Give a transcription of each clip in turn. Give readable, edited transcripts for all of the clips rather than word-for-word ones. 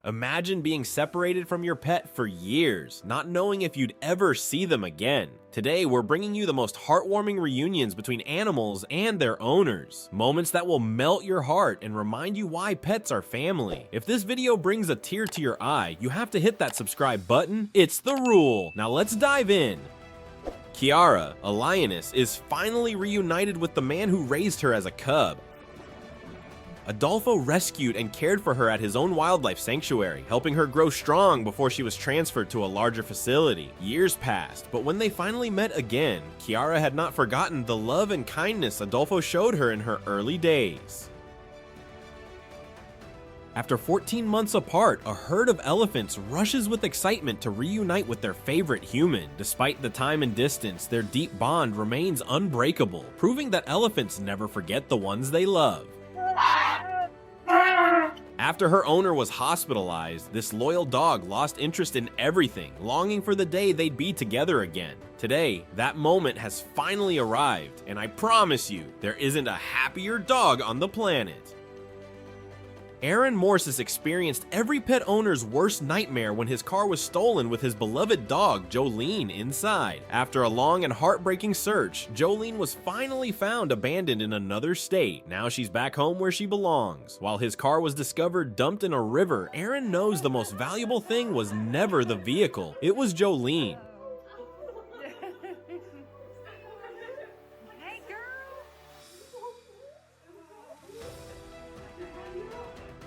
Imagine being separated from your pet for years, not knowing if you'd ever see them again. Today, we're bringing you the most heartwarming reunions between animals and their owners. Moments that will melt your heart and remind you why pets are family. If this video brings a tear to your eye, you have to hit that subscribe button. It's the rule. Now let's dive in. Kiara, a lioness, is finally reunited with the man who raised her as a cub. Adolfo rescued and cared for her at his own wildlife sanctuary, helping her grow strong before she was transferred to a larger facility. Years passed, but when they finally met again, Kiara had not forgotten the love and kindness Adolfo showed her in her early days. After 14 months apart, a herd of elephants rushes with excitement to reunite with their favorite human. Despite the time and distance, their deep bond remains unbreakable, proving that elephants never forget the ones they love. After her owner was hospitalized, this loyal dog lost interest in everything, longing for the day they'd be together again. Today, that moment has finally arrived, and I promise you, there isn't a happier dog on the planet. Aaron Morsis experienced every pet owner's worst nightmare when his car was stolen with his beloved dog, Jolene, inside. After a long and heartbreaking search, Jolene was finally found abandoned in another state. Now she's back home where she belongs. While his car was discovered dumped in a river, Aaron knows the most valuable thing was never the vehicle. It was Jolene.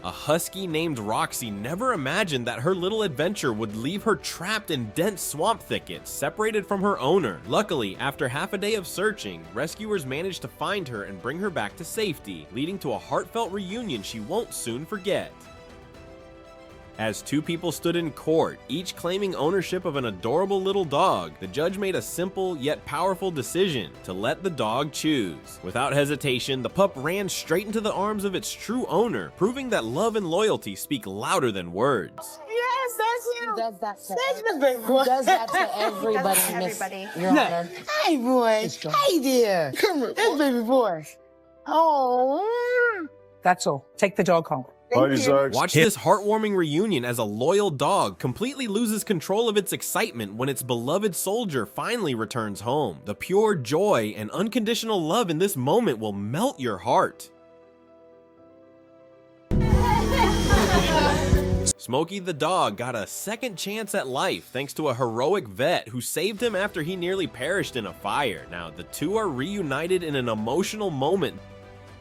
A husky named Roxy never imagined that her little adventure would leave her trapped in dense swamp thickets, separated from her owner. Luckily, after half a day of searching, rescuers managed to find her and bring her back to safety, leading to a heartfelt reunion she won't soon forget. As two people stood in court, each claiming ownership of an adorable little dog, the judge made a simple yet powerful decision to let the dog choose. Without hesitation, the pup ran straight into the arms of its true owner, proving that love and loyalty speak louder than words. Yes, that's him. He does that to That's the big boy. He does that to everybody, Miss Your Honor. Hey, boy. Hey there. Come here. That's baby boy. Oh. That's all. Take the dog home. Watch this heartwarming reunion as a loyal dog completely loses control of its excitement when its beloved soldier finally returns home. The pure joy and unconditional love in this moment will melt your heart. Smokey the dog got a second chance at life thanks to a heroic vet who saved him after he nearly perished in a fire. Now, the two are reunited in an emotional moment.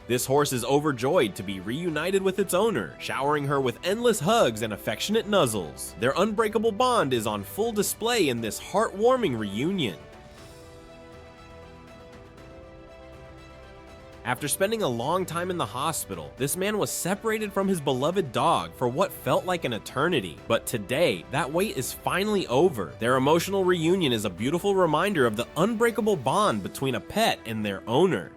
This horse is overjoyed to be reunited with its owner, showering her with endless hugs and affectionate nuzzles. Their unbreakable bond is on full display in this heartwarming reunion. After spending a long time in the hospital, this man was separated from his beloved dog for what felt like an eternity. But today, that wait is finally over. Their emotional reunion is a beautiful reminder of the unbreakable bond between a pet and their owner.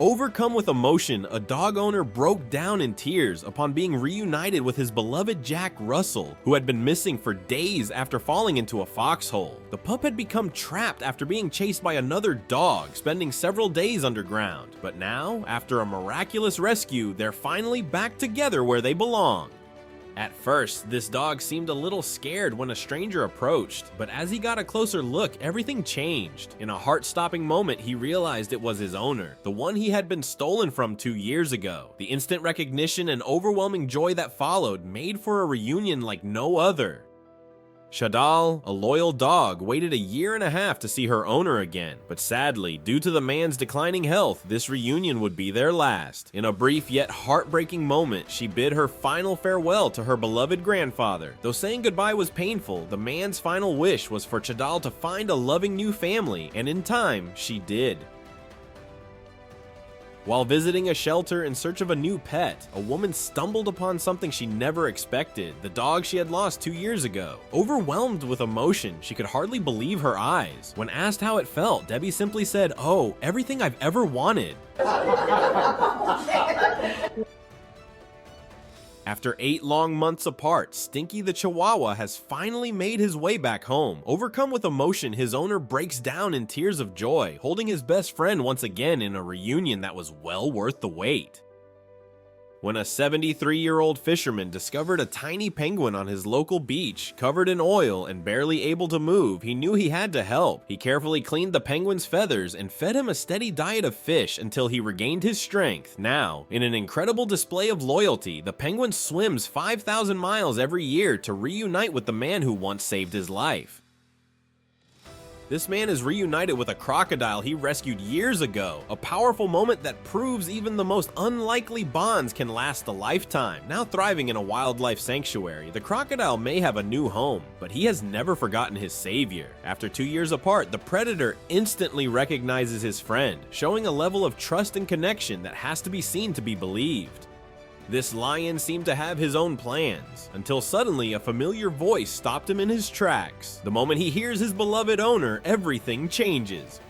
Overcome with emotion, a dog owner broke down in tears upon being reunited with his beloved Jack Russell, who had been missing for days after falling into a foxhole. The pup had become trapped after being chased by another dog, spending several days underground. But now, after a miraculous rescue, they're finally back together where they belong. At first, this dog seemed a little scared when a stranger approached, but as he got a closer look, everything changed. In a heart-stopping moment, he realized it was his owner, the one he had been stolen from 2 years ago. The instant recognition and overwhelming joy that followed made for a reunion like no other. Shadal, a loyal dog, waited 1.5 years to see her owner again, but sadly, due to the man's declining health, this reunion would be their last. In a brief yet heartbreaking moment, she bid her final farewell to her beloved grandfather. Though saying goodbye was painful, the man's final wish was for Shadal to find a loving new family, and in time, she did. While visiting a shelter in search of a new pet, a woman stumbled upon something she never expected, the dog she had lost 2 years ago. Overwhelmed with emotion, she could hardly believe her eyes. When asked how it felt, Debbie simply said, "Oh, everything I've ever wanted." After 8 long months apart, Stinky the Chihuahua has finally made his way back home. Overcome with emotion, his owner breaks down in tears of joy, holding his best friend once again in a reunion that was well worth the wait. When a 73-year-old fisherman discovered a tiny penguin on his local beach, covered in oil and barely able to move, he knew he had to help. He carefully cleaned the penguin's feathers and fed him a steady diet of fish until he regained his strength. Now, in an incredible display of loyalty, the penguin swims 5,000 miles every year to reunite with the man who once saved his life. This man is reunited with a crocodile he rescued years ago, a powerful moment that proves even the most unlikely bonds can last a lifetime. Now thriving in a wildlife sanctuary, the crocodile may have a new home, but he has never forgotten his savior. After 2 years apart, the predator instantly recognizes his friend, showing a level of trust and connection that has to be seen to be believed. This lion seemed to have his own plans, until suddenly a familiar voice stopped him in his tracks. The moment he hears his beloved owner, everything changes.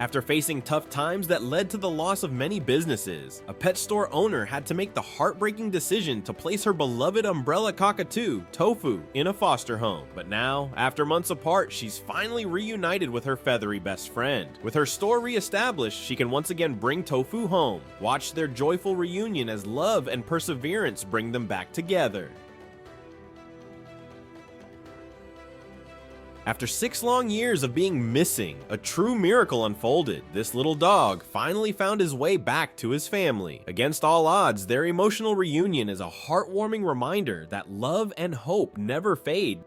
After facing tough times that led to the loss of many businesses, a pet store owner had to make the heartbreaking decision to place her beloved umbrella cockatoo, Tofu, in a foster home. But now, after months apart, she's finally reunited with her feathery best friend. With her store reestablished, she can once again bring Tofu home. Watch their joyful reunion as love and perseverance bring them back together. After 6 long years of being missing, a true miracle unfolded. This little dog finally found his way back to his family. Against all odds, their emotional reunion is a heartwarming reminder that love and hope never fade.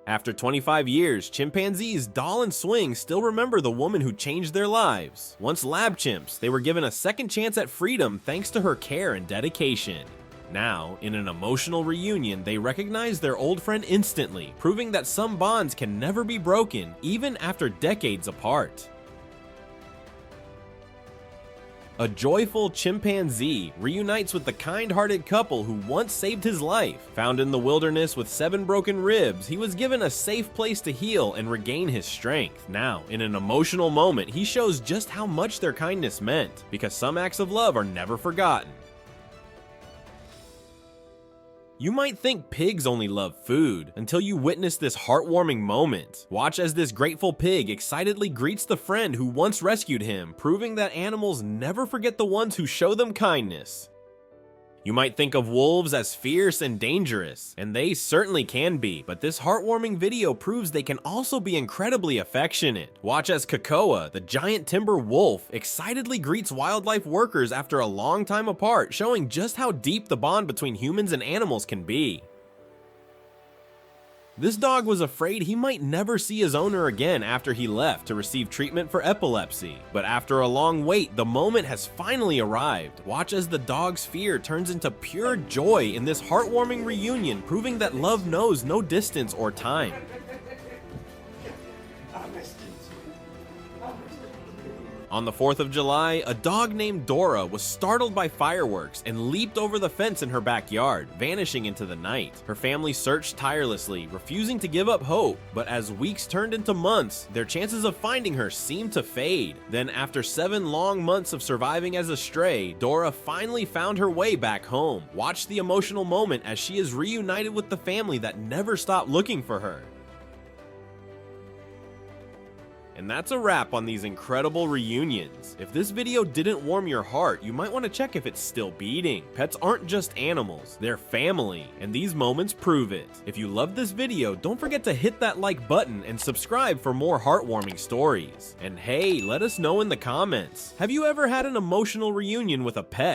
After 25 years, chimpanzees Doll and Swing still remember the woman who changed their lives. Once lab chimps, they were given a second chance at freedom thanks to her care and dedication. Now, in an emotional reunion, they recognize their old friend instantly, proving that some bonds can never be broken, even after decades apart. A joyful chimpanzee reunites with the kind-hearted couple who once saved his life. Found in the wilderness with 7 broken ribs, he was given a safe place to heal and regain his strength. Now, in an emotional moment, he shows just how much their kindness meant, because some acts of love are never forgotten. You might think pigs only love food until you witness this heartwarming moment. Watch as this grateful pig excitedly greets the friend who once rescued him, proving that animals never forget the ones who show them kindness. You might think of wolves as fierce and dangerous, and they certainly can be, but this heartwarming video proves they can also be incredibly affectionate. Watch as Cocoa, the giant timber wolf, excitedly greets wildlife workers after a long time apart, showing just how deep the bond between humans and animals can be. This dog was afraid he might never see his owner again after he left to receive treatment for epilepsy. But after a long wait, the moment has finally arrived. Watch as the dog's fear turns into pure joy in this heartwarming reunion, proving that love knows no distance or time. On the 4th of July, a dog named Dora was startled by fireworks and leaped over the fence in her backyard, vanishing into the night. Her family searched tirelessly, refusing to give up hope, but as weeks turned into months, their chances of finding her seemed to fade. Then after 7 long months of surviving as a stray, Dora finally found her way back home. Watch the emotional moment as she is reunited with the family that never stopped looking for her. And that's a wrap on these incredible reunions. If this video didn't warm your heart, you might want to check if it's still beating. Pets aren't just animals, they're family, and these moments prove it. If you loved this video, don't forget to hit that like button and subscribe for more heartwarming stories. And hey, let us know in the comments, have you ever had an emotional reunion with a pet?